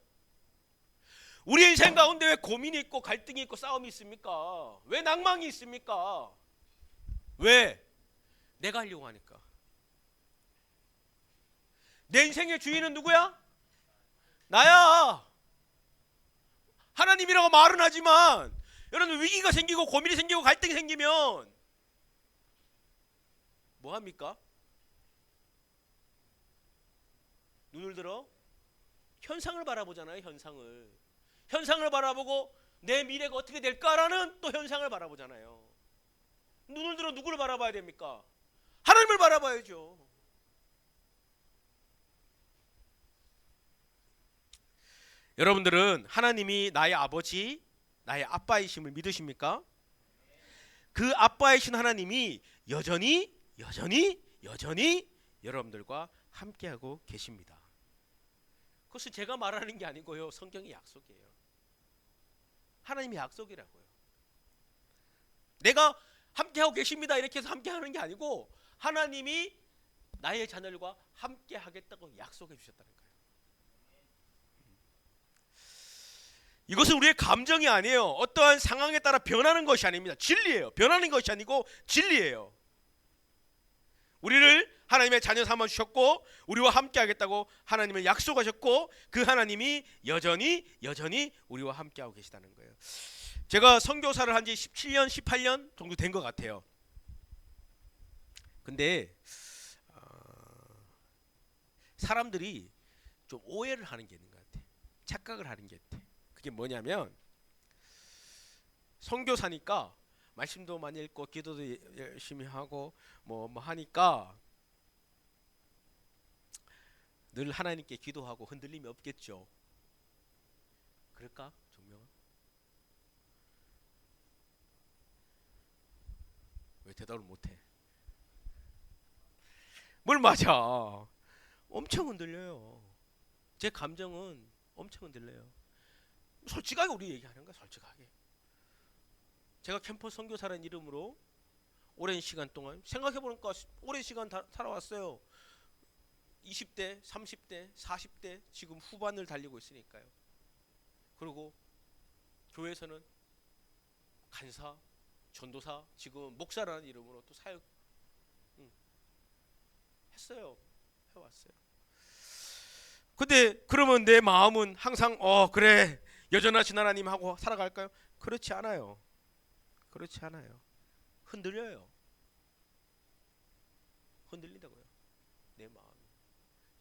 우리 인생 가운데 왜 고민이 있고 갈등이 있고 싸움이 있습니까? 왜 낭망이 있습니까? 왜? 내가 하려고 하니까. 내 인생의 주인은 누구야? 나야. 하나님이라고 말은 하지만 여러분 위기가 생기고 고민이 생기고 갈등이 생기면 뭐 합니까? 눈을 들어 현상을 바라보잖아요. 현상을 바라보고 내 미래가 어떻게 될까라는 또 현상을 바라보잖아요. 눈을 들어 누구를 바라봐야 됩니까? 하나님을 바라봐야죠. 여러분들은 하나님이 나의 아버지, 나의 아빠이심을 믿으십니까? 그 아빠이신 하나님이 여전히 여러분들과 함께하고 계십니다. 그것은 제가 말하는 게 아니고요. 성경의 약속이에요. 하나님의 약속이라고요. 내가 함께하고 계십니다 이렇게 해서 함께하는 게 아니고 하나님이 나의 자녀들과 함께하겠다고 약속해 주셨다는 거예요. 이것은 우리의 감정이 아니에요. 어떠한 상황에 따라 변하는 것이 아닙니다. 진리예요. 변하는 것이 아니고 진리예요. 우리를 하나님의 자녀 삼아 주셨고 우리와 함께 하겠다고 하나님을 약속하셨고 그 하나님이 여전히 우리와 함께 하고 계시다는 거예요. 제가 선교사를 한 지 17년 18년 정도 된 것 같아요. 근데 사람들이 좀 오해를 하는 게 있는 것 같아요. 착각을 하는 게 있대. 그게 뭐냐면 선교사니까 말씀도 많이 읽고 기도도 열심히 하고 뭐 하니까 늘 하나님께 기도하고 흔들림이 없겠죠. 그럴까? 정명아? 왜 대답을 못해? 뭘 맞아? 엄청 흔들려요. 제 감정은 엄청 흔들려요. 솔직하게 우리 얘기하는 거야. 솔직하게. 제가 캠퍼스 선교사라는 이름으로 오랜 시간 동안 생각해보니까 오랜 시간 살아왔어요. 20대, 30대, 40대 지금 후반을 달리고 있으니까요. 그리고 교회에서는 간사, 전도사, 지금 목사라는 이름으로 또 사역 했어요. 해왔어요. 근데 그러면 내 마음은 항상 그래 여전하신 하나님하고 살아갈까요? 그렇지 않아요. 그렇지 않아요. 흔들려요. 흔들린다고요. 내 마음이.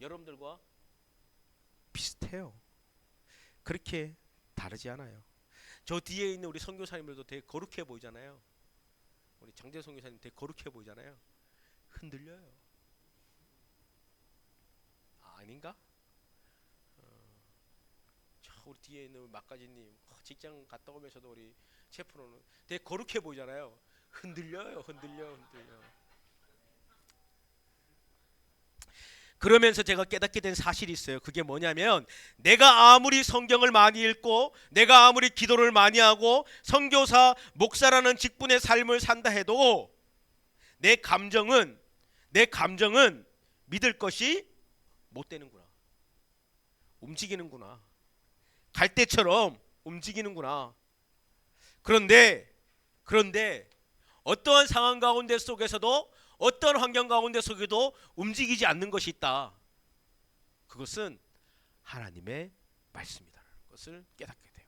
여러분들과 비슷해요. 그렇게 다르지 않아요. 저 뒤에 있는 우리 선교사님들도 되게 거룩해 보이잖아요. 우리 장재 선교사님 되게 거룩해 보이잖아요. 흔들려요. 아닌가? 저 우리 뒤에 있는 막가지님 직장 갔다 오면서도 우리 셰프로는 되게 거룩해 보이잖아요. 흔들려요. 그러면서 제가 깨닫게 된 사실이 있어요. 그게 뭐냐면 내가 아무리 성경을 많이 읽고 내가 아무리 기도를 많이 하고 선교사, 목사라는 직분의 삶을 산다 해도 내 감정은 믿을 것이 못 되는구나. 움직이는구나. 갈대처럼 움직이는구나. 그런데 어떠한 상황 가운데 속에서도 어떤 환경 가운데 속에도 움직이지 않는 것이 있다. 그것은 하나님의 말씀이다라는 것을 깨닫게 돼요.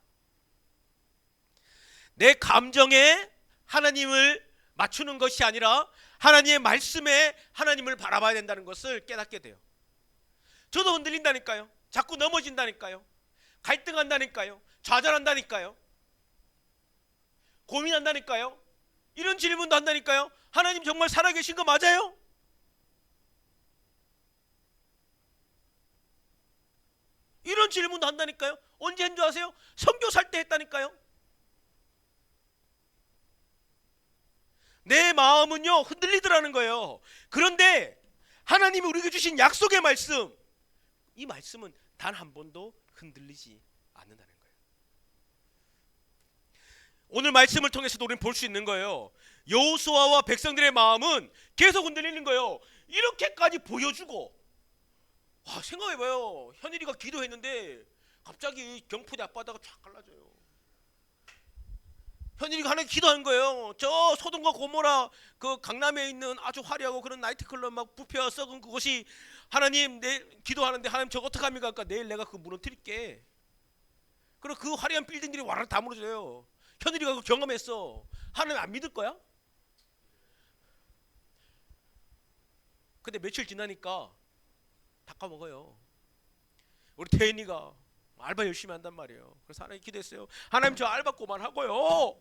내 감정에 하나님을 맞추는 것이 아니라 하나님의 말씀에 하나님을 바라봐야 된다는 것을 깨닫게 돼요. 저도 흔들린다니까요. 자꾸 넘어진다니까요. 갈등한다니까요. 좌절한다니까요. 고민한다니까요. 이런 질문도 한다니까요. 하나님 정말 살아계신 거 맞아요? 이런 질문도 한다니까요. 언제 한 줄 아세요? 선교 살 때 했다니까요. 내 마음은요 흔들리더라는 거예요. 그런데 하나님이 우리에게 주신 약속의 말씀, 이 말씀은 단 한 번도 흔들리지 않는다는 거예요. 오늘 말씀을 통해서도 우리는 볼 수 있는 거예요. 여호수아와 백성들의 마음은 계속 흔들리는 거예요. 이렇게까지 보여주고, 와, 생각해봐요. 현일이가 기도했는데 갑자기 경포대 앞바다가 쫙 갈라져요. 현일이가 하나님 기도한 거예요. 저 소돔과 고모라 그 강남에 있는 아주 화려하고 그런 나이트클럽 막 부패와 썩은 그것이, 하나님 내일 기도하는데 하나님 저거 어떡합니까? 그러니까 내일 내가 그거 무너뜨릴게. 그리고 그 화려한 빌딩들이 와르르 다 무너져요. 현일이가 그 경험했어. 하나님 안 믿을 거야? 근데 며칠 지나니까 다 까먹어요. 우리 태인이가 알바 열심히 한단 말이에요. 그래서 하나님 기도했어요. 하나님 저 알바 그만하고요,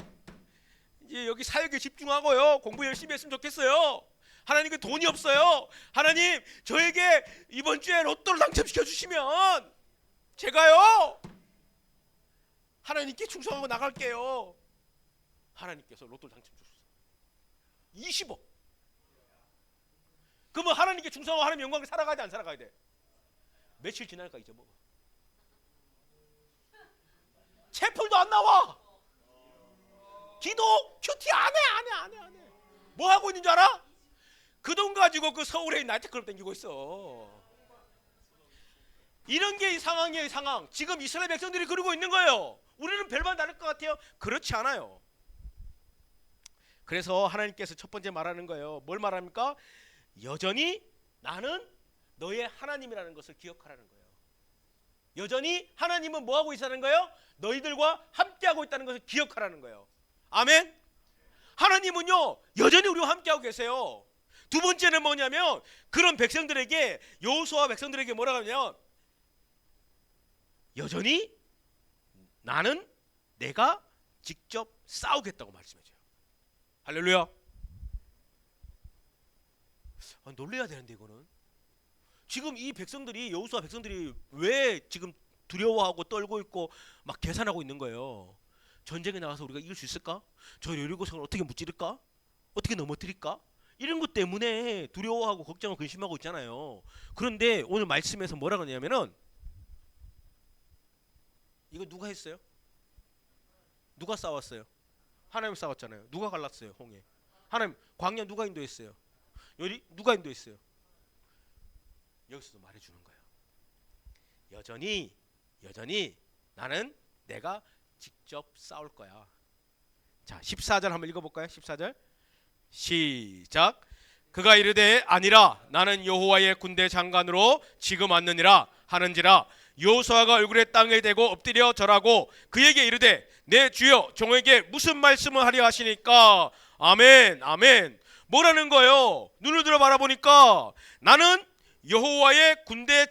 이제 여기 사역에 집중하고요, 공부 열심히 했으면 좋겠어요. 하나님 그 돈이 없어요. 하나님 저에게 이번 주에 로또를 당첨시켜 주시면 제가요 하나님께 충성하고 나갈게요. 하나님께서 로또를 당첨 주셨어요. 20억. 그러면 하나님께 충성하고 하나님 영광을 살아가야 돼, 안 살아가야 돼? 며칠 지나니까 잊어먹어. 채플도 안 나와. 기도 큐티 안 해. 뭐 하고 있는 줄 알아? 그 돈 가지고 그 서울에 있는 나이트클럽 댕기고 있어. 이런 게 이 상황이에요. 이 상황. 지금 이스라엘 백성들이 그러고 있는 거예요. 우리는 별반 다를 것 같아요? 그렇지 않아요. 그래서 하나님께서 첫 번째 말하는 거예요. 뭘 말합니까? 여전히 나는 너의 하나님이라는 것을 기억하라는 거예요. 여전히 하나님은 뭐 하고 있다는 거예요? 너희들과 함께하고 있다는 것을 기억하라는 거예요. 아멘. 하나님은요 여전히 우리와 함께하고 계세요. 두 번째는 뭐냐면, 그런 백성들에게, 여호수아 백성들에게 뭐라고 하냐면, 여전히 나는 내가 직접 싸우겠다고 말씀해줘요. 할렐루야. 놀래야 되는데 이거는. 지금 이 백성들이, 여호수아 백성들이 왜 지금 두려워하고 떨고 있고 막 계산하고 있는 거예요. 전쟁에 나가서 우리가 이길 수 있을까? 저 여리고성을 어떻게 무찌를까? 어떻게 넘어뜨릴까? 이런 것 때문에 두려워하고 걱정하고 근심하고 있잖아요. 그런데 오늘 말씀에서 뭐라고 하냐면은, 이거 누가 했어요? 누가 싸웠어요? 하나님 싸웠잖아요. 누가 갈랐어요? 홍해. 하나님. 광야 누가 인도했어요? 여리 누가 인도했어요? 여기서도 말해주는 거예요. 여전히 나는 내가 직접 싸울 거야. 자, 14절 한번 읽어볼까요? 14절 시작. 그가 이르되 아니라 나는 여호와의 군대 장관으로 지금 왔느니라 하는지라. 여호수아가 얼굴에 땅을 대고 엎드려 절하고 그에게 이르되 내 주여 종에게 무슨 말씀을 하려 하시니까. 아멘. 아멘. 뭐라는 거예요? 눈을 들어 바라보니까 나는 여호와의 군대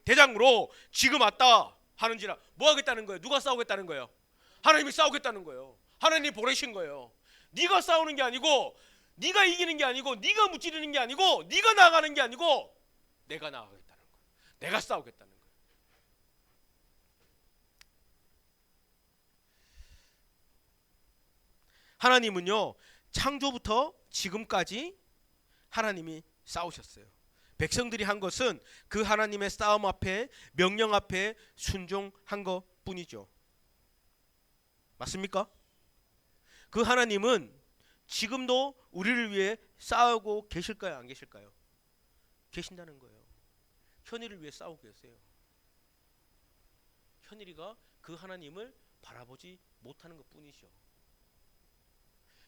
대장으로 지금 왔다 하는지라. 뭐 하겠다는 거예요? 누가 싸우겠다는 거예요? 하나님이 싸우겠다는 거예요. 하나님이 보내신 거예요. 네가 싸우는 게 아니고, 네가 이기는 게 아니고, 네가 무찌르는 게 아니고, 네가 나가는 게 아니고, 내가 나가겠다는 거예요. 내가 싸우겠다는 거예요. 하나님은요 창조부터 지금까지 하나님이 싸우셨어요. 백성들이 한 것은 그 하나님의 싸움 앞에, 명령 앞에 순종한 것 뿐이죠. 맞습니까? 그 하나님은 지금도 우리를 위해 싸우고 계실까요? 안 계실까요? 계신다는 거예요. 현일을 위해 싸우고 계세요. 현일이가 그 하나님을 바라보지 못하는 것뿐이죠.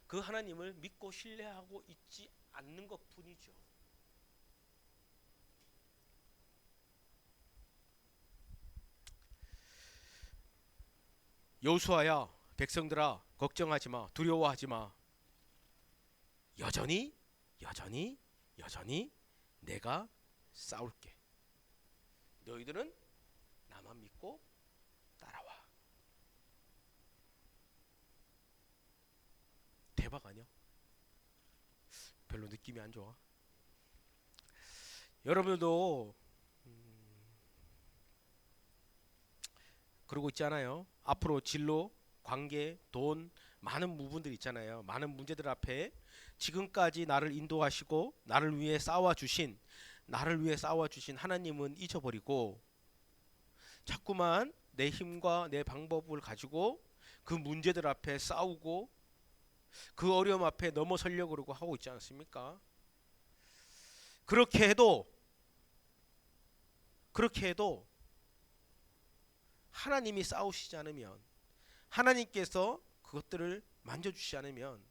그 하나님을 믿고 신뢰하고 있지 않는 것뿐이죠. 여호수아야, 백성들아, 걱정하지 마, 두려워하지 마. 여전히 내가 싸울게. 너희들은 나만 믿고 따라와. 대박 아니야? 별로 느낌이 안 좋아. 여러분들도 그러고 있잖아요. 앞으로 진로, 관계, 돈, 많은 부분들 있잖아요. 많은 문제들 앞에 지금까지 나를 인도하시고 나를 위해 싸워주신 하나님은 잊어버리고 자꾸만 내 힘과 내 방법을 가지고 그 문제들 앞에 싸우고 그 어려움 앞에 넘어서려고 그러고 하고 있지 않습니까? 그렇게 해도 하나님이 싸우시지 않으면, 하나님께서 그것들을 만져주시지 않으면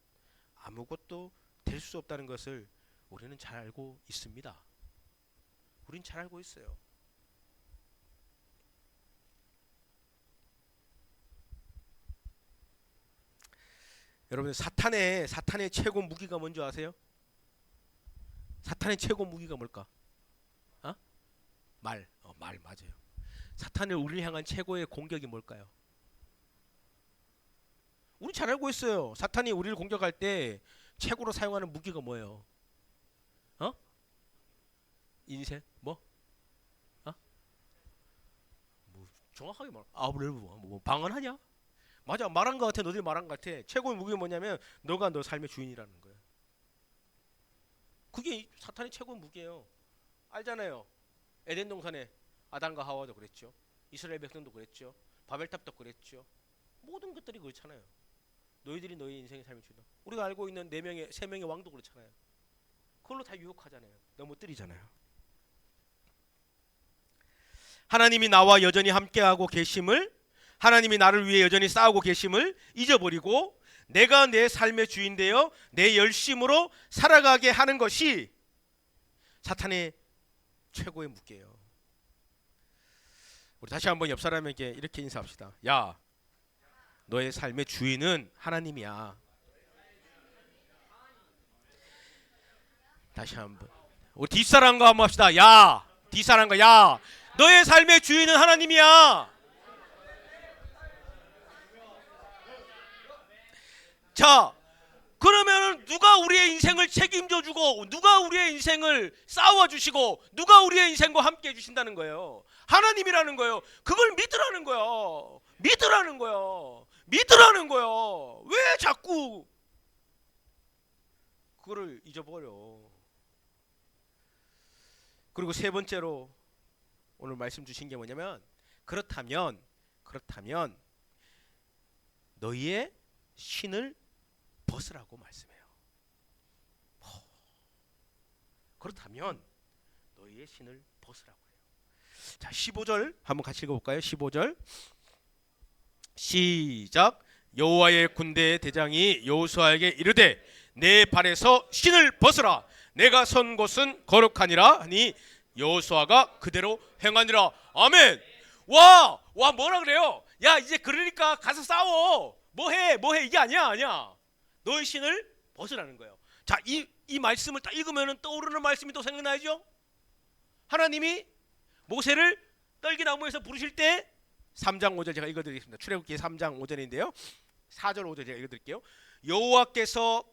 아무것도 될 수 없다는 것을 우리는 잘 알고 있습니다. 우린 잘 알고 있어요. 여러분, 사탄의 최고 무기가 뭔지 아세요? 사탄의 최고 무기가 뭘까? 말 맞아요. 사탄을 우리를 향한 최고의 공격이 뭘까요? 우리 잘 알고 있어요. 사탄이 우리를 공격할 때 최고로 사용하는 무기가 뭐예요? 인생? 뭐 정확하게 말. 뭐 방언하냐? 맞아, 말한 것 같아. 너희들 말한 것 같아. 최고의 무기가 뭐냐면 너가 너 삶의 주인이라는 거예요. 그게 사탄의 최고의 무기예요. 알잖아요. 에덴 동산에 아담과 하와도 그랬죠. 이스라엘 백성도 그랬죠. 바벨탑도 그랬죠. 모든 것들이 그렇잖아요. 너희들이 너희 인생의 삶을 주다. 우리가 알고 있는 세 명의 왕도 그렇잖아요. 그걸로 다 유혹하잖아요. 너무 뜨리잖아요. 하나님이 나와 여전히 함께하고 계심을, 하나님이 나를 위해 여전히 싸우고 계심을 잊어버리고 내가 내 삶의 주인 되어 내 열심으로 살아가게 하는 것이 사탄의 최고의 무게예요. 우리 다시 한번 옆 사람에게 이렇게 인사합시다. 야, 너의 삶의 주인은 하나님이야. 다시 한번 우리 뒷사람과 한번 합시다. 야, 뒷사람과, 야, 너의 삶의 주인은 하나님이야. 자, 그러면 누가 우리의 인생을 책임져 주고, 누가 우리의 인생을 싸워 주시고, 누가 우리의 인생과 함께 해 주신다는 거예요? 하나님이라는 거예요. 그걸 믿으라는 거예요. 믿으라는 거예요. 왜 자꾸 그거를 잊어버려? 그리고 세 번째로 오늘 말씀 주신 게 뭐냐면, 그렇다면 너희의 신을 벗으라고 말씀해요. 그렇다면 너희의 신을 벗으라고 해요. 자, 15절 한번 같이 읽어볼까요? 15절 시작. 여호와의 군대의 대장이 여호수아에게 이르되 내 발에서 신을 벗으라. 내가 선 곳은 거룩하니라 하니 여호수아가 그대로 행하니라. 아멘. 와 뭐라 그래요? 야, 이제 그러니까 가서 싸워. 뭐해 이게 아니야. 너의 신을 벗으라는 거예요. 자, 이 말씀을 딱 읽으면 떠오르는 말씀이 또 생각나죠? 하나님이 모세를 떨기나무에서 부르실 때 3장 5절 제가 읽어드리겠습니다. 출애굽기 3장 5절인데요. 4절 5절 제가 읽어드릴게요. 여호와께서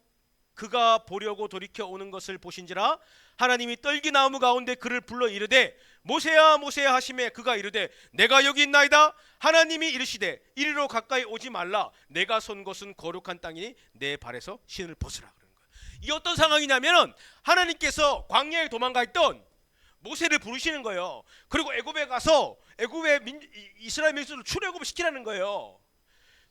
그가 보려고 돌이켜 오는 것을 보신지라 하나님이 떨기나무 가운데 그를 불러 이르되 모세야 모세야 하시매 그가 이르되 내가 여기 있나이다. 하나님이 이르시되 이리로 가까이 오지 말라. 내가 선 곳은 거룩한 땅이니 내 발에서 신을 벗으라. 그러는 거예요. 이 어떤 상황이냐면 하나님께서 광야에 도망가 있던 모세를 부르시는 거예요. 그리고 애굽에 가서 이스라엘 민족을 출애굽을 시키라는 거예요.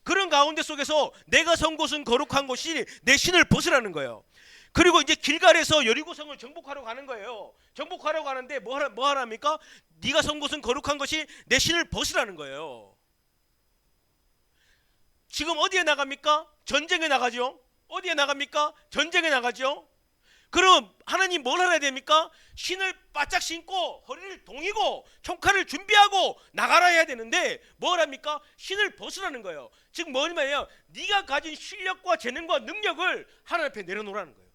그런 가운데 속에서 내가 선 곳은 거룩한 곳이 내 신을 벗으라는 거예요. 그리고 이제 길갈에서 여리고성을 정복하러 가는 거예요. 정복하러 가는데 뭐 하랍니까? 네가 선 곳은 거룩한 것이 내 신을 벗으라는 거예요. 지금 어디에 나갑니까? 전쟁에 나가죠. 어디에 나갑니까? 전쟁에 나가죠. 그럼 하나님 뭘 하셔야 됩니까? 신을 바짝 신고 허리를 동이고 총칼을 준비하고 나가라 해야 되는데 뭘 합니까? 신을 벗으라는 거예요. 즉 뭐냐면 네가 가진 실력과 재능과 능력을 하나님 앞에 내려놓으라는 거예요.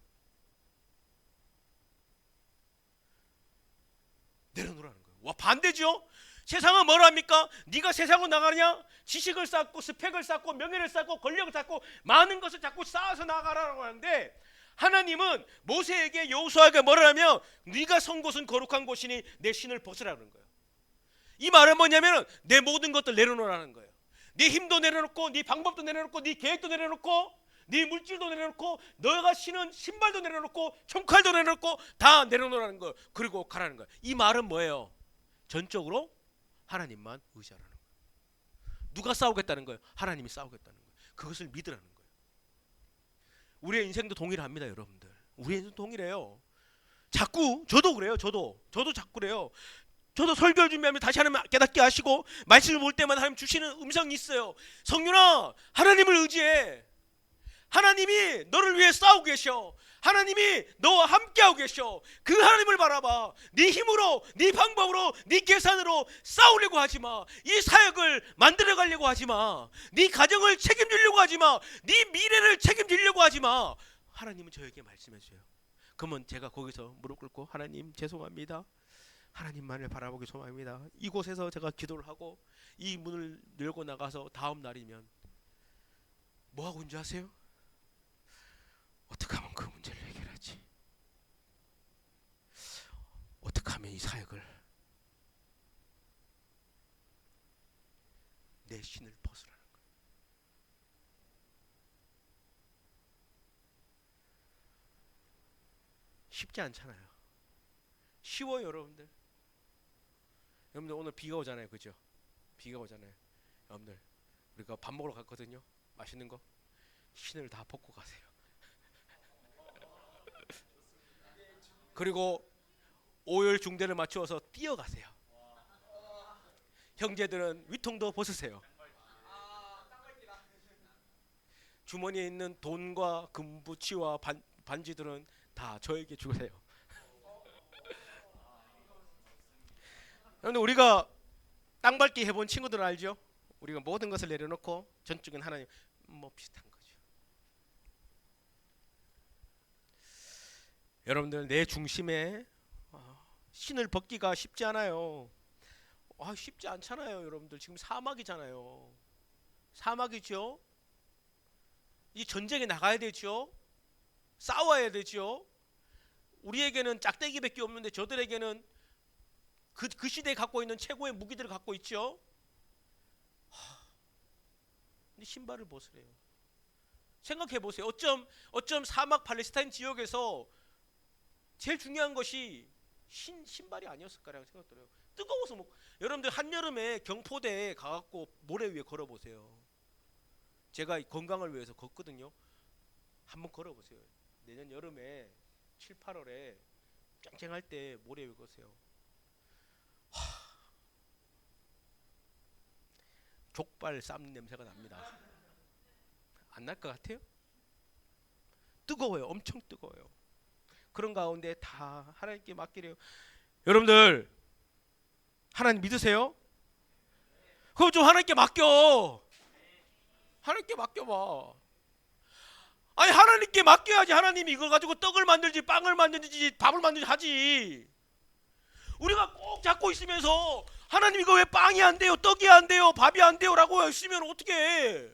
내려놓으라는 거예요. 와, 반대죠. 세상은 뭘 합니까? 네가 세상으로 나가느냐? 지식을 쌓고 스펙을 쌓고 명예를 쌓고 권력을 쌓고 많은 것을 자꾸 쌓아서 나가라고 하는데, 하나님은 모세에게 여호수아에게 뭐라 하면 네가 선 곳은 거룩한 곳이니 내 신을 벗으라는 거예요. 이 말은 뭐냐면 내 모든 것들 내려놓으라는 거예요. 네 힘도 내려놓고 네 방법도 내려놓고 네 계획도 내려놓고 네 물질도 내려놓고 너가 신은 신발도 내려놓고 총칼도 내려놓고 다 내려놓으라는 거예요. 그리고 가라는 거예요. 이 말은 뭐예요? 전적으로 하나님만 의지하라는 거예요. 누가 싸우겠다는 거예요? 하나님이 싸우겠다는 거예요. 그것을 믿으라는 거예요. 우리의 인생도 동일합니다, 여러분들. 우리의 인생도 동일해요. 자꾸 저도 그래요. 저도 자꾸 그래요. 저도 설교를 준비하면 다시 하나님 깨닫게 하시고 말씀을 볼 때마다 하나님 주시는 음성이 있어요. 성윤아, 하나님을 의지해. 하나님이 너를 위해 싸우고 계셔. 하나님이 너와 함께하고 계셔. 그 하나님을 바라봐. 네 힘으로, 네 방법으로, 네 계산으로 싸우려고 하지마. 이 사역을 만들어가려고 하지마. 네 가정을 책임지려고 하지마. 네 미래를 책임지려고 하지마. 하나님은 저에게 말씀해 주세요. 그러면 제가 거기서 무릎 꿇고 하나님 죄송합니다. 하나님만을 바라보기 소망합니다. 이곳에서 제가 기도를 하고 이 문을 열고 나가서 다음 날이면 뭐 하고 있는 줄 아세요? 어떻게 하면 그 문제를 해결하지? 어떻게 하면 이 사역을 내 신을 벗으라는 거예요. 쉽지 않잖아요. 쉬워요, 여러분들. 여러분들 오늘 비가 오잖아요, 그죠? 비가 오잖아요. 여러분들 우리가 밥 먹으러 갔거든요. 맛있는 거 신을 다 벗고 가세요. 그리고 오열 중대를 맞추어서 뛰어가세요. 형제들은 위통도 벗으세요. 주머니에 있는 돈과 금부치와 반지들은 다 저에게 주세요. 그런데 우리가 땅밟기 해본 친구들 알죠? 우리가 모든 것을 내려놓고 전적인 하나님, 뭐 비슷한 거죠. 여러분들 내 중심에 신을 벗기가 쉽지 않아요. 쉽지 않잖아요. 여러분들 지금 사막이잖아요. 사막이죠. 이 전쟁에 나가야 되죠. 싸워야 되죠. 우리에게는 짝대기밖에 없는데 저들에게는 그 시대에 갖고 있는 최고의 무기들을 갖고 있죠. 근데 신발을 벗으래요. 생각해 보세요. 어쩜 사막 팔레스타인 지역에서 제일 중요한 것이 신발이 아니었을까라는 생각 들어요. 뜨거워서 여러분들 한여름에 경포대에 가갖고 모래 위에 걸어보세요. 제가 건강을 위해서 걷거든요. 한번 걸어보세요. 내년 여름에 7, 8월에 쨍쨍할 때 모래 위에 거세요. 족발 쌈 냄새가 납니다. 안 날 것 같아요? 뜨거워요. 엄청 뜨거워요. 그런 가운데 다 하나님께 맡기래요. 여러분들 하나님 믿으세요? 그럼 좀 하나님께 맡겨. 하나님께 맡겨봐. 아니 하나님께 맡겨야지. 하나님이 이걸 가지고 떡을 만들지 빵을 만들지 밥을 만들지 하지. 우리가 꼭 잡고 있으면서 하나님 이거 왜 빵이 안 돼요, 떡이 안 돼요, 밥이 안 돼요 라고 했으면 어떻게 해?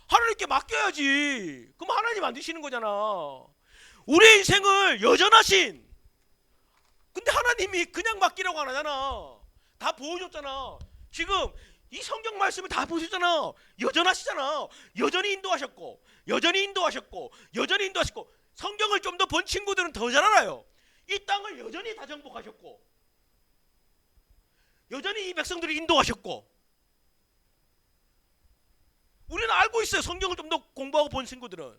하나님께 맡겨야지. 그럼 하나님 안 되시는 거잖아. 우리의 인생을 여전하신, 근데 하나님이 그냥 맡기라고 안 하잖아. 다 보여줬잖아. 지금 이 성경 말씀을 다 보셨잖아. 여전하시잖아. 여전히 인도하셨고 성경을 좀 더 본 친구들은 더 잘 알아요. 이 땅을 여전히 다 정복하셨고 여전히 이 백성들을 인도하셨고, 우리는 알고 있어요. 성경을 좀 더 공부하고 본 친구들은.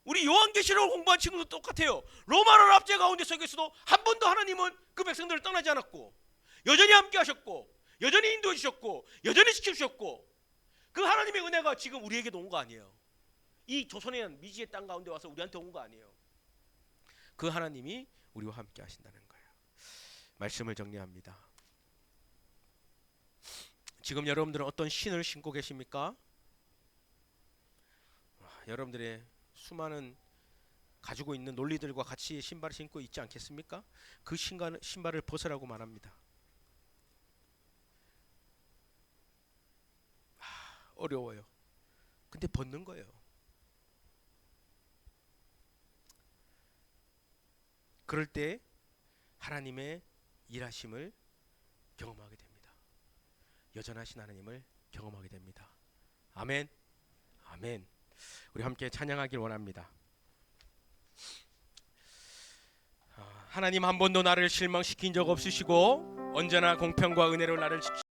우리 요한계시록을 공부한 친구도 똑같아요. 로마로 납제 가운데 속에서도 한 번도 하나님은 그 백성들을 떠나지 않았고 여전히 함께 하셨고 여전히 인도해 주셨고 여전히 지켜주셨고 그 하나님의 은혜가 지금 우리에게도 온 거 아니에요. 이 조선에 있는 미지의 땅 가운데 와서 우리한테 온 거 아니에요. 그 하나님이 우리와 함께 하신다는 거예요. 말씀을 정리합니다. 지금 여러분들은 어떤 신을 신고 계십니까? 여러분들의 수많은 가지고 있는 논리들과 같이 신발을 신고 있지 않겠습니까? 그 신발을 벗으라고 말합니다. 어려워요. 근데 벗는 거예요. 그럴 때 하나님의 일하심을 경험하게 됩니다. 여전하신 하나님을 경험하게 됩니다. 아멘. 아멘. 우리 함께 찬양하길 원합니다. 하나님 한 번도 나를 실망시킨 적 없으시고 언제나 공평과 은혜로 나를 지키시고